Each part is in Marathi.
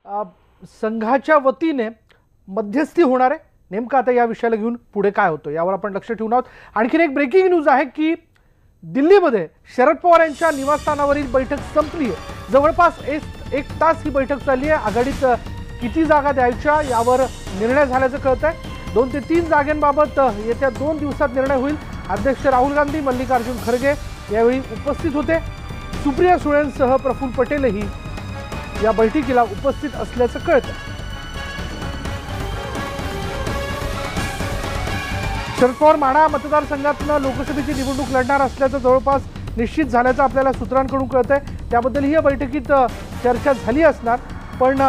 अ, संघाच्या वतीने मध्यस्थी होणार आहे। नेमकं आता या विषयाला घेऊन पुढे काय होतं यावर आपण लक्ष ठेवून आहोत। आणखीन एक ब्रेकिंग न्यूज आहे की दिल्लीमध्ये शरद पवार यांच्या निवासस्थानावरील बैठक संपली आहे। जवळपास एक तास ही बैठक चालली आहे। आघाडीत किती जागा द्यायच्या यावर निर्णय झाल्याचं कळतंय। 2 ते 3 जागांबाबत येत्या 2 दिवसात निर्णय होईल। अध्यक्ष राहुल गांधी, मल्लिकार्जुन खरगे यावेळी उपस्थित होते। सुप्रिया सुळेंसह प्रफुल्ल पटेलही या बैठकीला उपस्थित असल्याचं कळतं। शरद पवार माढा मतदारसंघातून लोकसभेची निवडणूक लढणार असल्याचं जवळपास निश्चित झाल्याचं आपल्याला सूत्रांकडून कळतंय। त्याबद्दलही या बैठकीत चर्चा झाली असणार, पण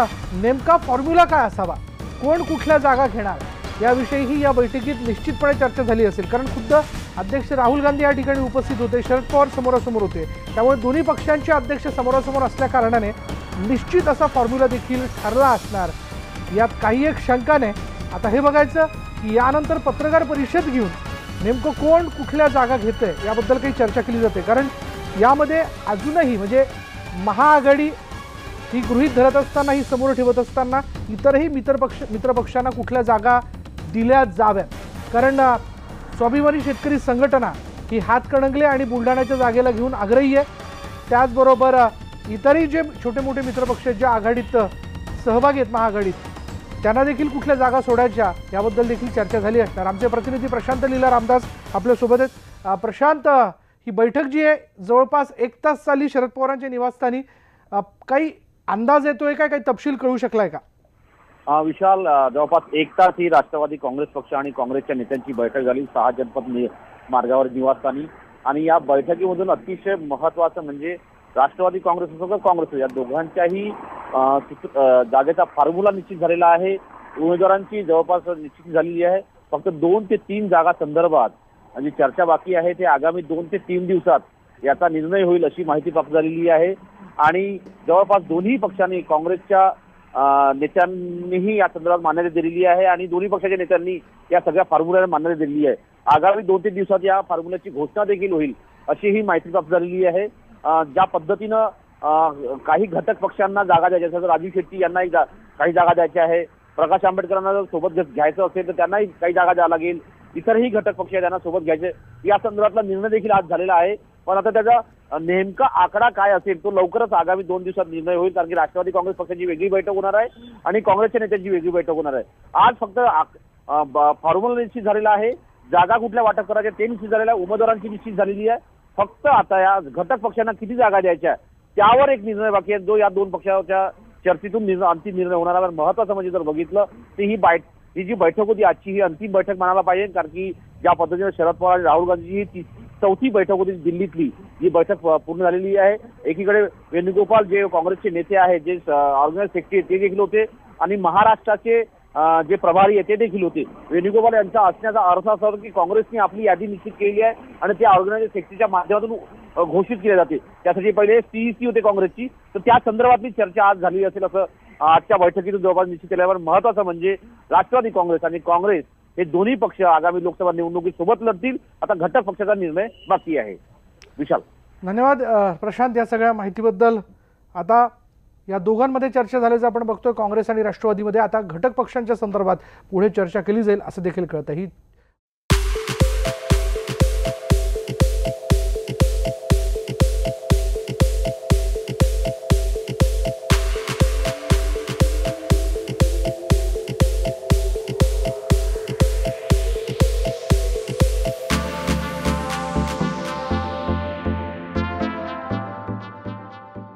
नेमका फॉर्म्युला काय असावा, कोण कुठल्या जागा घेणार याविषयीही या बैठकीत निश्चितपणे चर्चा झाली असेल। कारण खुद्द अध्यक्ष राहुल गांधी या ठिकाणी उपस्थित होते, शरद पवार समोरासमोर होते। त्यामुळे दोन्ही पक्षांचे अध्यक्ष समोरासमोर असल्या कारणाने निश्चित असा फॉर्म्युला देखील ठरला असणार यात काही एक शंका नाही। आता हे बघायचं की यानंतर पत्रकार परिषद घेऊन नेमकं कोण कुठल्या जागा घेतंय याबद्दल काही चर्चा केली जाते। कारण यामध्ये अजूनही म्हणजे महाआघाडी ही गृहीत धरत असताना, ही समोर ठेवत असताना इतरही मित्रपक्षांना कुठल्या जागा दिल्या जाव्यात। कारण स्वाभिमानी शेतकरी संघटना ही हातकणंगले आणि बुलढाण्याच्या जागेला घेऊन आग्रही आहे। त्याचबरोबर इतरही जे छोटे मोठे मित्रपक्ष ज्या आघाडीत सहभागी आहेत महाआघाडीत, त्यांना देखील कुठल्या जागा सोडायच्या याबद्दल देखील चर्चा झाली असणार। आमचे प्रतिनिधी प्रशांत लीला रामदास आपल्यासोबत आहेत। प्रशांत, ही बैठक जी आहे जवळपास 1 तास चालली शरद पवारांच्या निवासस्थानी, काही अंदाज येतोय का, काही तपशील कळू शकलाय का? विशाल, जवळपास 1 तास ही राष्ट्रवादी काँग्रेस पक्ष आणि काँग्रेसच्या नेत्यांची बैठक झाली 6 जनपद मार्गावर निवासस्थानी। आणि या बैठकीमधून अतिशय महत्त्वाचं म्हणजे राष्ट्रवादी काँग्रेस असो किंवा काँग्रेस या दोघांच्याही जागेचा फॉर्म्युला निश्चित झालेला आहे। उमेदवारांची जवळपास निश्चित झालेली आहे। फक्त 2 ते 3 जागा संदर्भात जी चर्चा बाकी आहे ते आगामी 2 ते 3 दिवसात याचा निर्णय होईल अशी माहिती प्राप्त झालेली आहे। आणि जवळपास दोन्ही पक्षांनी, काँग्रेसच्या नेत्यांनीही या संदर्भात मान्यता दिलेली आहे आणि दोन्ही पक्षाच्या नेत्यांनी या सगळ्या फॉर्म्युल्याला मान्यता दिलेली आहे। आगामी 2 ते 3 दिवसात या फॉर्म्युल्याची घोषणा देखील होईल अशी ही माहिती प्राप्त झालेली आहे। ज्या पद्धतीनं काही घटक पक्षांना जागा द्यायच्या असतात, राजू शेट्टी यांनाही काही जागा द्यायच्या आहे, प्रकाश आंबेडकरांना जर सोबत घ्यायचं असेल तर त्यांनाही काही जागा द्यावं लागेल, इतरही घटक पक्ष त्यांना सोबत घ्यायचे, या संदर्भातला निर्णय देखील आज झालेला आहे। पण आता त्याचा नेमका आकडा काय असेल तो लवकरच आगामी 2 दिवसात निर्णय होईल। कारण की राष्ट्रवादी काँग्रेस पक्षाची वेगळी बैठक होणार आहे आणि काँग्रेसच्या नेत्यांची वेगळी बैठक होणार आहे। आज फक्त फॉर्म्युला निश्चित झालेला आहे, जागा कुठल्या वाटप करायच्या ते निश्चित झालेलं आहे, उमेदवारांची निश्चित झालेली आहे। फक्त आता या घटक पक्षांना किती जागा द्यायच्या त्यावर एक निर्णय बाकी आहे, जो या 2 पक्षाच्या चर्चेतून अंतिम निर्णय होणार आहे। महत्त्वाचं म्हणजे जर बघितलं तर ही जी बैठक होती आजची, ही अंतिम बैठक म्हणायला पाहिजे। कारण की ज्या पद्धतीने शरद पवार आणि राहुल गांधीची ही 4थी बैठक होती दिल्लीतली, ही बैठक पूर्ण झालेली आहे। एकीकडे वेणुगोपाल जे काँग्रेसचे नेते आहेत, जे ऑर्गनाइज सेक्रेटरी ते देखील होते आणि महाराष्ट्राचे जे प्रभारी आहे ते देखील होते। वेणुगोपाल यांचा असण्याचा अर्थ असा होता की काँग्रेसने आपली यादी निश्चित केली आहे आणि ते ऑर्गनाइज सेक्रेटरीच्या माध्यमातून घोषित केले जाते। त्यासाठी पहिले सीईसी होते काँग्रेसची, तर त्या संदर्भातली चर्चा आज झाली असेल असं आजच्या बैठकीतून जवळपास निश्चित केल्यावर महत्त्वाचं म्हणजे राष्ट्रवादी काँग्रेस आणि काँग्रेस हे दोन्ही पक्ष आगामी लोकसभा निवडणुकीत सोबत लढतील। आता घटक पक्षाचा निर्णय बाकी आहे। विशाल, धन्यवाद प्रशांत या सगळ्या माहितीबद्दल। आता या दोघांमध्ये चर्चा झाल्याचं आपण बघतोय, काँग्रेस आणि राष्ट्रवादीमध्ये आता घटक पक्षांच्या संदर्भात पुढे चर्चा केली जाईल असं देखील कळतं। ही